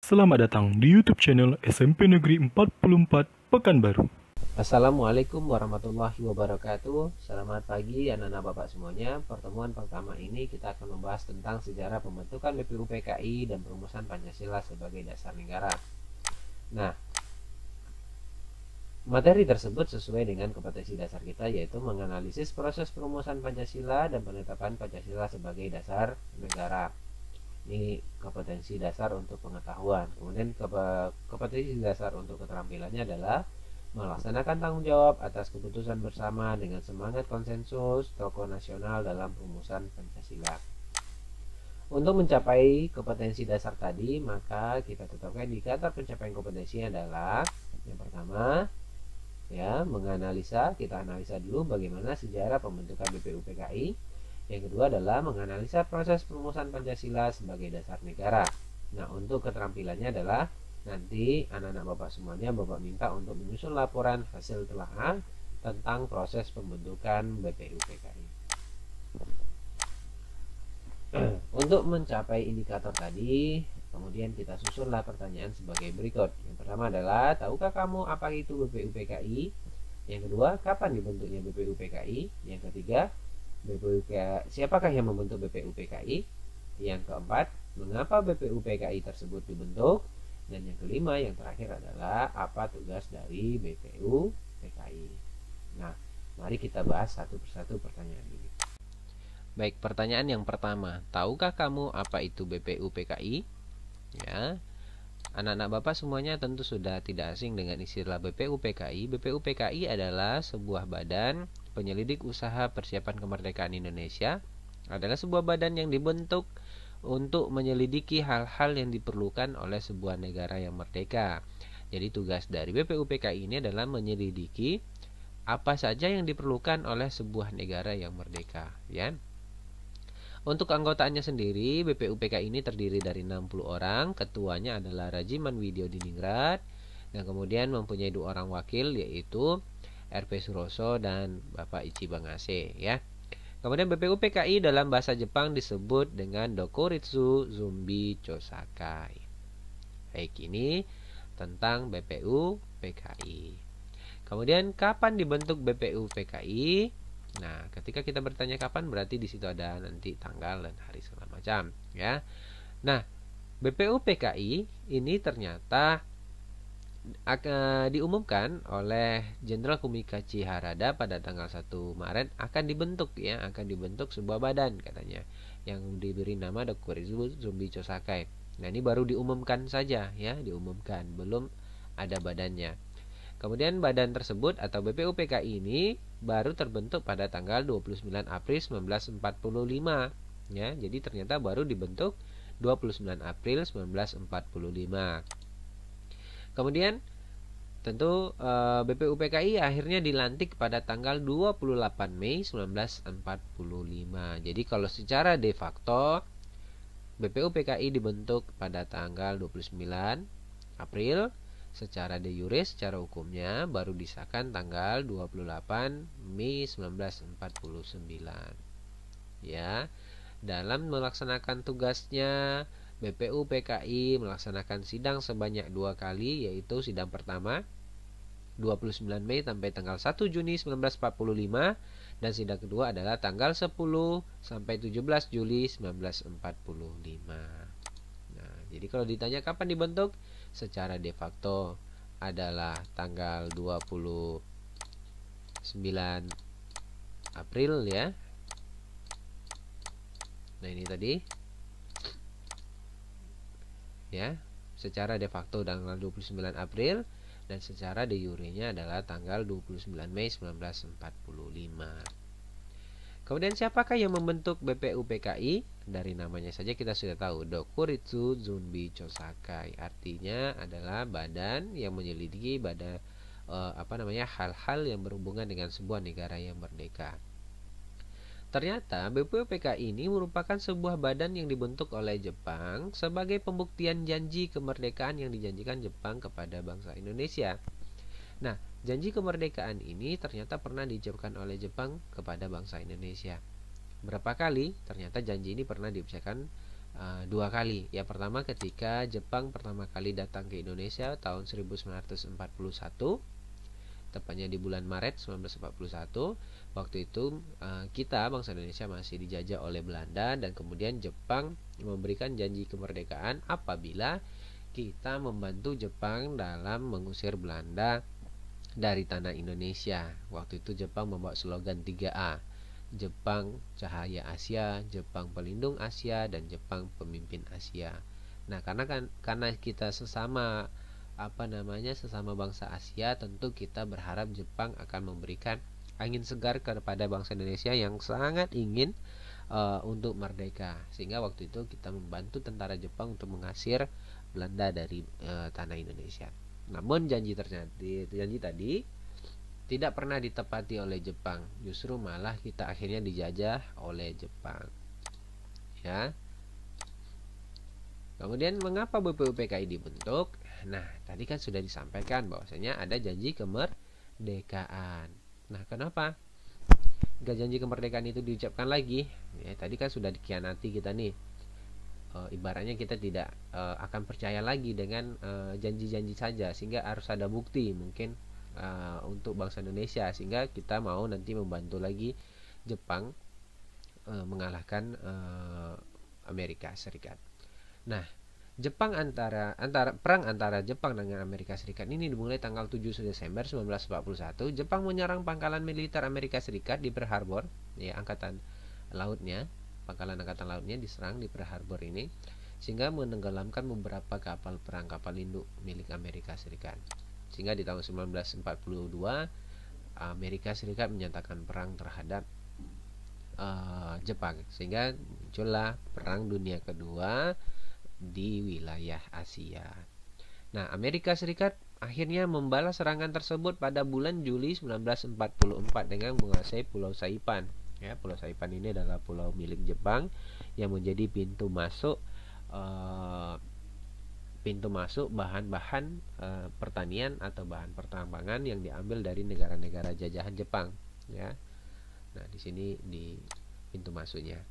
Selamat datang di YouTube channel SMP Negeri 44 Pekanbaru. Assalamualaikum warahmatullahi wabarakatuh. Selamat pagi anak-anak bapak semuanya. Pertemuan pertama ini kita akan membahas tentang sejarah pembentukan BPUPKI dan perumusan Pancasila sebagai dasar negara. Nah, materi tersebut sesuai dengan kompetensi dasar kita, yaitu menganalisis proses perumusan Pancasila dan penetapan Pancasila sebagai dasar negara. Ini kompetensi dasar untuk pengetahuan. Kemudian kompetensi dasar untuk keterampilannya adalah melaksanakan tanggung jawab atas keputusan bersama dengan semangat konsensus tokoh nasional dalam perumusan Pancasila. Untuk mencapai kompetensi dasar tadi, maka kita tetapkan indikator pencapaian kompetensi adalah yang pertama, ya, menganalisa. Kita analisa dulu bagaimana sejarah pembentukan BPUPKI. Yang kedua adalah menganalisa proses perumusan Pancasila sebagai dasar negara. Nah, untuk keterampilannya adalah nanti anak-anak bapak semuanya bapak minta untuk menyusun laporan hasil telaah tentang proses pembentukan BPUPKI. Untuk mencapai indikator tadi, kemudian kita susunlah pertanyaan sebagai berikut. Yang pertama adalah, tahukah kamu apa itu BPUPKI? Yang kedua, kapan dibentuknya BPUPKI? Yang ketiga, siapakah yang membentuk BPUPKI? Yang keempat, mengapa BPUPKI tersebut dibentuk? Dan yang kelima, yang terakhir adalah apa tugas dari BPUPKI. Nah, mari kita bahas satu persatu pertanyaan ini. Baik, pertanyaan yang pertama, tahukah kamu apa itu BPUPKI? Ya, anak-anak bapak semuanya tentu sudah tidak asing dengan istilah BPUPKI. BPUPKI adalah sebuah badan penyelidik usaha persiapan kemerdekaan Indonesia, adalah sebuah badan yang dibentuk untuk menyelidiki hal-hal yang diperlukan oleh sebuah negara yang merdeka. Jadi tugas dari BPUPKI ini adalah menyelidiki apa saja yang diperlukan oleh sebuah negara yang merdeka, ya. Untuk anggotaannya sendiri, BPUPKI ini terdiri dari 60 orang. Ketuanya adalah Rajiman Widyo Diningrat, dan kemudian mempunyai 2 orang wakil, yaitu RP Suroso dan Bapak Ichi Bangase, ya. Kemudian BPUPKI dalam bahasa Jepang disebut dengan Dokuritsu Zumbi Chosakai. Baik, ini tentang BPUPKI. Kemudian kapan dibentuk BPUPKI? Nah, ketika kita bertanya kapan, berarti di situ ada nanti tanggal dan hari segala macam, ya. Nah, BPUPKI ini ternyata diumumkan oleh Jenderal Kumikachi Harada pada tanggal 1 Maret akan dibentuk, ya, akan dibentuk sebuah badan katanya yang diberi nama Dokuritsu Zumbi Chosakai. Nah, ini baru diumumkan saja, ya, diumumkan, belum ada badannya. Kemudian badan tersebut atau BPUPKI ini baru terbentuk pada tanggal 29 April 1945, ya. Jadi ternyata baru dibentuk 29 April 1945. Kemudian tentu BPUPKI akhirnya dilantik pada tanggal 28 Mei 1945. Jadi kalau secara de facto BPUPKI dibentuk pada tanggal 29 April, secara de jure, secara hukumnya baru disahkan tanggal 28 Mei 1949. Ya, dalam melaksanakan tugasnya BPUPKI melaksanakan sidang sebanyak 2 kali, yaitu sidang pertama 29 Mei sampai tanggal 1 Juni 1945 dan sidang kedua adalah tanggal 10 sampai 17 Juli 1945. Nah, jadi kalau ditanya kapan dibentuk, secara de facto adalah tanggal 29 April, ya. Nah, ini tadi, ya, secara de facto tanggal 29 April dan secara de jure-nya adalah tanggal 29 Mei 1945. Kemudian siapakah yang membentuk BPUPKI? Dari namanya saja kita sudah tahu, Dokuritsu Zumbi Chosakai. Artinya adalah badan yang menyelidiki hal-hal yang berhubungan dengan sebuah negara yang merdeka. Ternyata BPUPKI ini merupakan sebuah badan yang dibentuk oleh Jepang sebagai pembuktian janji kemerdekaan yang dijanjikan Jepang kepada bangsa Indonesia. Nah, janji kemerdekaan ini ternyata pernah diucapkan oleh Jepang kepada bangsa Indonesia. Berapa kali? Ternyata janji ini pernah diucapkan dua kali. Yang pertama ketika Jepang pertama kali datang ke Indonesia tahun 1941, tepatnya di bulan Maret 1941. Waktu itu kita bangsa Indonesia masih dijajah oleh Belanda, dan kemudian Jepang memberikan janji kemerdekaan apabila kita membantu Jepang dalam mengusir Belanda dari tanah Indonesia. Waktu itu Jepang membawa slogan 3A. Jepang Cahaya Asia, Jepang Pelindung Asia, dan Jepang Pemimpin Asia. Nah, karena kita sesama sesama bangsa Asia, tentu kita berharap Jepang akan memberikan angin segar kepada bangsa Indonesia yang sangat ingin untuk merdeka. Sehingga waktu itu kita membantu tentara Jepang untuk mengasir Belanda dari tanah Indonesia. Namun janji tadi tidak pernah ditepati oleh Jepang. Justru malah kita akhirnya dijajah oleh Jepang. Ya. Kemudian mengapa BPUPKI dibentuk? Nah, tadi kan sudah disampaikan bahwasanya ada janji kemerdekaan. Nah, kenapa nggak janji kemerdekaan itu diucapkan lagi? Ya, tadi kan sudah dikhianati kita nih. Ibaratnya kita tidak akan percaya lagi dengan janji-janji saja, sehingga harus ada bukti mungkin untuk bangsa Indonesia, sehingga kita mau nanti membantu lagi Jepang mengalahkan Amerika Serikat. Nah, perang antara Jepang dengan Amerika Serikat ini dimulai tanggal 7 Desember 1941. Jepang menyerang pangkalan militer Amerika Serikat di Pearl Harbor, ya, angkatan lautnya, pangkalan angkatan lautnya diserang di Pearl Harbor ini, sehingga menenggelamkan beberapa kapal perang, kapal induk milik Amerika Serikat. Sehingga di tahun 1942 Amerika Serikat menyatakan perang terhadap Jepang, sehingga muncullah Perang Dunia Kedua di wilayah Asia. Nah, Amerika Serikat akhirnya membalas serangan tersebut pada bulan Juli 1944 dengan menguasai Pulau Saipan. Ya, Pulau Saipan ini adalah pulau milik Jepang yang menjadi pintu masuk bahan-bahan pertanian atau bahan pertambangan yang diambil dari negara-negara jajahan Jepang. Ya, nah di sini di pintu masuknya.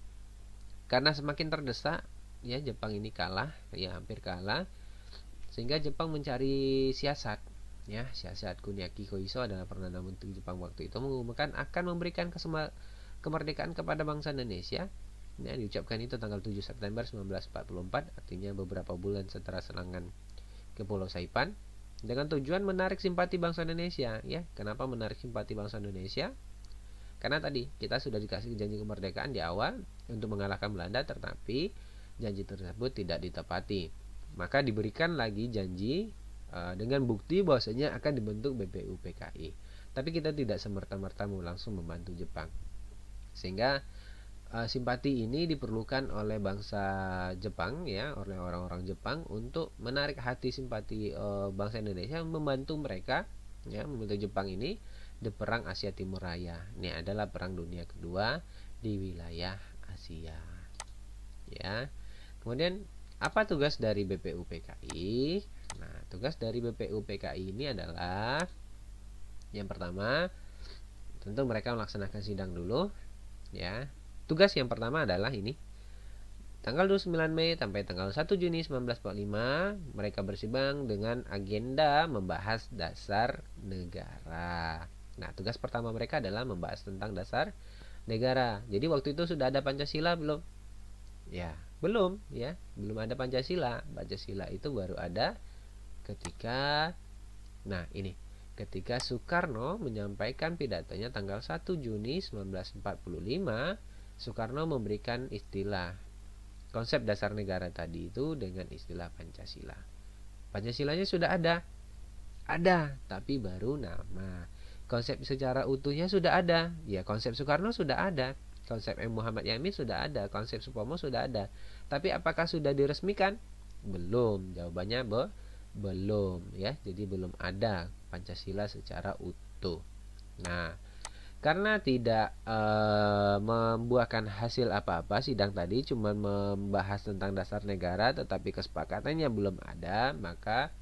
Karena semakin terdesak, ya, Jepang ini kalah, ya, hampir kalah, sehingga Jepang mencari siasat. Ya, siasat Kuniaki Koiso adalah Perdana Menteri Jepang waktu itu mengumumkan akan memberikan kemerdekaan kepada bangsa Indonesia. Ya, diucapkan itu tanggal 7 September 1944, artinya beberapa bulan setelah serangan ke Pulau Saipan, dengan tujuan menarik simpati bangsa Indonesia. Ya, kenapa menarik simpati bangsa Indonesia? Karena tadi kita sudah dikasih janji kemerdekaan di awal untuk mengalahkan Belanda, tetapi janji tersebut tidak ditepati. Maka diberikan lagi janji dengan bukti bahwasanya akan dibentuk BPUPKI. Tapi kita tidak semerta-merta mau langsung membantu Jepang. Sehingga simpati ini diperlukan oleh bangsa Jepang, ya, oleh orang-orang Jepang untuk menarik hati simpati bangsa Indonesia, membantu mereka, ya, membantu Jepang ini di perang Asia Timur Raya. Ini adalah Perang Dunia Kedua di wilayah Asia. Ya. Kemudian apa tugas dari BPUPKI? Nah, tugas dari BPUPKI ini adalah yang pertama, tentu mereka melaksanakan sidang dulu, ya. Tugas yang pertama adalah ini. Tanggal 29 Mei sampai tanggal 1 Juni 1945 mereka bersidang dengan agenda membahas dasar negara. Nah, tugas pertama mereka adalah membahas tentang dasar negara. Jadi waktu itu sudah ada Pancasila belum? Ya, belum, ya. Belum ada Pancasila. Pancasila itu baru ada ketika Soekarno menyampaikan pidatonya tanggal 1 Juni 1945. Soekarno memberikan istilah konsep dasar negara tadi itu dengan istilah Pancasila. Pancasilanya sudah ada, tapi baru nama. Konsep secara utuhnya sudah ada, ya, konsep Soekarno sudah ada, konsep Muhammad Yamin sudah ada, konsep Supomo sudah ada. Tapi apakah sudah diresmikan? Belum. Jawabannya belum, ya. Jadi belum ada Pancasila secara utuh. Nah, karena tidak membuahkan hasil apa-apa, sidang tadi cuma membahas tentang dasar negara tetapi kesepakatannya belum ada, maka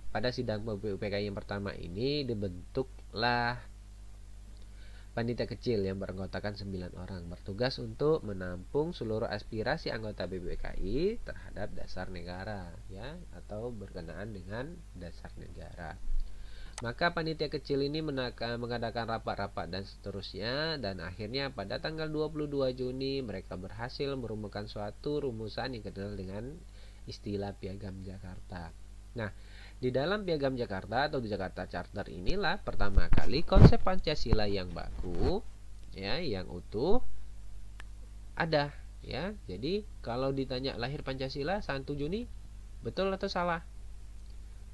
pada sidang BPUPKI yang pertama ini dibentuklah panitia kecil yang beranggotakan 9 orang bertugas untuk menampung seluruh aspirasi anggota BPUPKI terhadap dasar negara, ya, atau berkenaan dengan dasar negara. Maka panitia kecil ini mengadakan rapat-rapat dan seterusnya, dan akhirnya pada tanggal 22 Juni mereka berhasil merumuskan suatu rumusan yang dikenal dengan istilah Piagam Jakarta. Nah, di dalam Piagam Jakarta atau di Jakarta Charter inilah pertama kali konsep Pancasila yang baku, ya, yang utuh ada, ya. Jadi kalau ditanya lahir Pancasila 1 Juni, betul atau salah?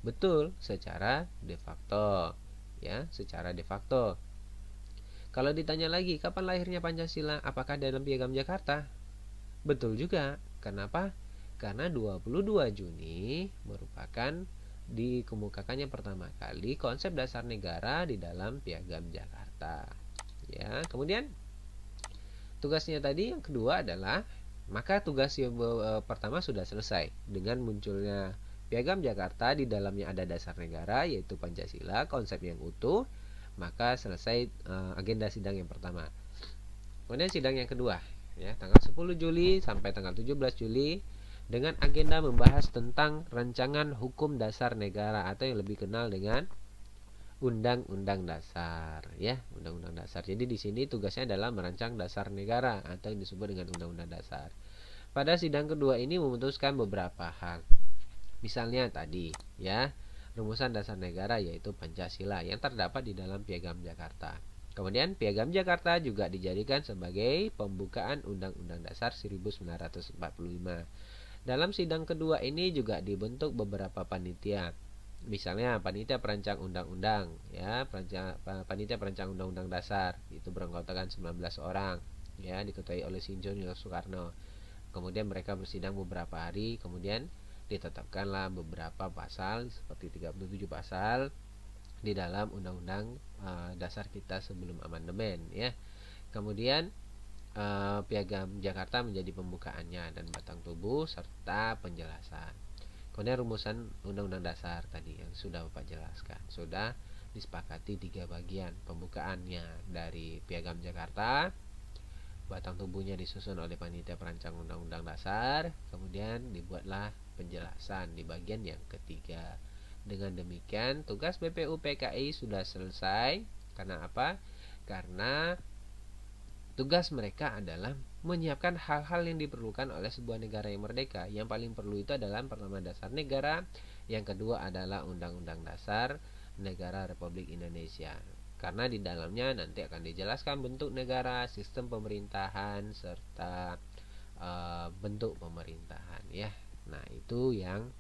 Betul secara de facto, ya, secara de facto. Kalau ditanya lagi kapan lahirnya Pancasila, apakah dalam Piagam Jakarta? Betul juga. Kenapa? Karena 22 Juni merupakan dikemukakannya pertama kali konsep dasar negara di dalam Piagam Jakarta. Ya, kemudian tugasnya tadi yang kedua adalah, maka tugas yang pertama sudah selesai dengan munculnya Piagam Jakarta, di dalamnya ada dasar negara yaitu Pancasila, konsep yang utuh, maka selesai agenda sidang yang pertama. Kemudian sidang yang kedua, ya, tanggal 10 Juli sampai tanggal 17 Juli dengan agenda membahas tentang rancangan hukum dasar negara atau yang lebih kenal dengan Undang-Undang Dasar, ya, Undang-Undang Dasar. Jadi di sini tugasnya adalah merancang dasar negara atau yang disebut dengan Undang-Undang Dasar. Pada sidang kedua ini memutuskan beberapa hal. Misalnya tadi, ya, rumusan dasar negara yaitu Pancasila yang terdapat di dalam Piagam Jakarta. Kemudian Piagam Jakarta juga dijadikan sebagai pembukaan Undang-Undang Dasar 1945. Dalam sidang kedua ini juga dibentuk beberapa panitia. Misalnya panitia perancang undang-undang, ya, panitia perancang undang-undang dasar itu beranggotakan 19 orang, ya, diketuai oleh Insinyur Soekarno. Kemudian mereka bersidang beberapa hari, kemudian ditetapkanlah beberapa pasal seperti 37 pasal di dalam Undang-Undang Dasar kita sebelum amandemen, ya. Kemudian Piagam Jakarta menjadi pembukaannya dan batang tubuh serta penjelasan. Kemudian rumusan Undang-Undang Dasar tadi yang sudah Bapak jelaskan sudah disepakati 3 bagian. Pembukaannya dari Piagam Jakarta, batang tubuhnya disusun oleh panitia perancang Undang-Undang Dasar, kemudian dibuatlah penjelasan di bagian yang ketiga. Dengan demikian tugas BPUPKI sudah selesai. Karena apa? Karena tugas mereka adalah menyiapkan hal-hal yang diperlukan oleh sebuah negara yang merdeka. Yang paling perlu itu adalah pertama dasar negara, yang kedua adalah Undang-Undang Dasar Negara Republik Indonesia. Karena di dalamnya nanti akan dijelaskan bentuk negara, sistem pemerintahan, serta bentuk pemerintahan, ya. Nah, itu yang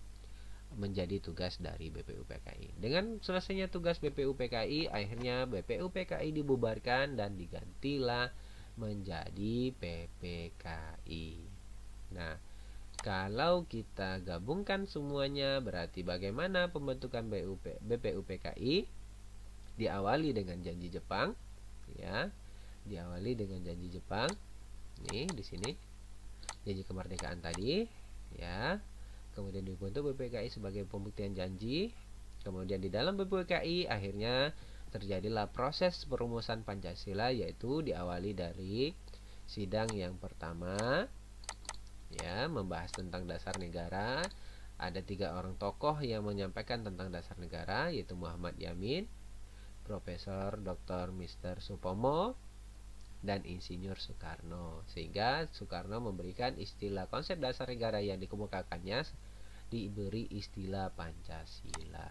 menjadi tugas dari BPUPKI. Dengan selesainya tugas BPUPKI, akhirnya BPUPKI dibubarkan dan digantilah menjadi PPKI. Nah, kalau kita gabungkan semuanya, berarti bagaimana pembentukan BPUPKI? Diawali dengan janji Jepang, ya, diawali dengan janji Jepang. Nih di sini janji kemerdekaan tadi, ya. Kemudian dibentuk BPKI sebagai pembuktian janji. Kemudian di dalam BPKI akhirnya terjadilah proses perumusan Pancasila, yaitu diawali dari sidang yang pertama, ya, membahas tentang dasar negara. Ada 3 orang tokoh yang menyampaikan tentang dasar negara, yaitu Muhammad Yamin, Profesor Dr. Mr. Supomo, dan Insinyur Soekarno. Sehingga Soekarno memberikan istilah konsep dasar negara yang dikemukakannya diberi istilah Pancasila.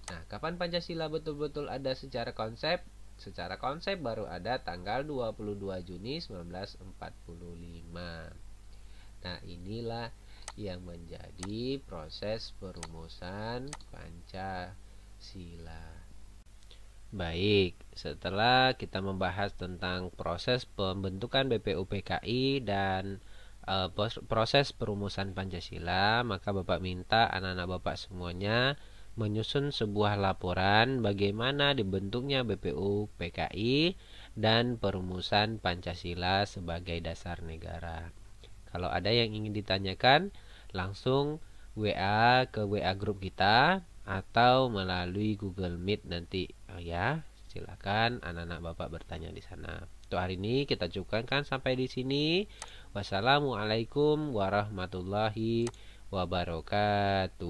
Nah, kapan Pancasila betul-betul ada secara konsep? Secara konsep baru ada tanggal 22 Juni 1945. Nah, inilah yang menjadi proses perumusan Pancasila. Baik, setelah kita membahas tentang proses pembentukan BPUPKI dan proses perumusan Pancasila, maka Bapak minta anak-anak Bapak semuanya menyusun sebuah laporan bagaimana dibentuknya BPUPKI dan perumusan Pancasila sebagai dasar negara. Kalau ada yang ingin ditanyakan, langsung WA ke WA grup kita atau melalui Google Meet nanti, ya. Silakan anak-anak Bapak bertanya di sana. Untuk hari ini kita cukupkan sampai di sini. Wassalamualaikum warahmatullahi wabarakatuh.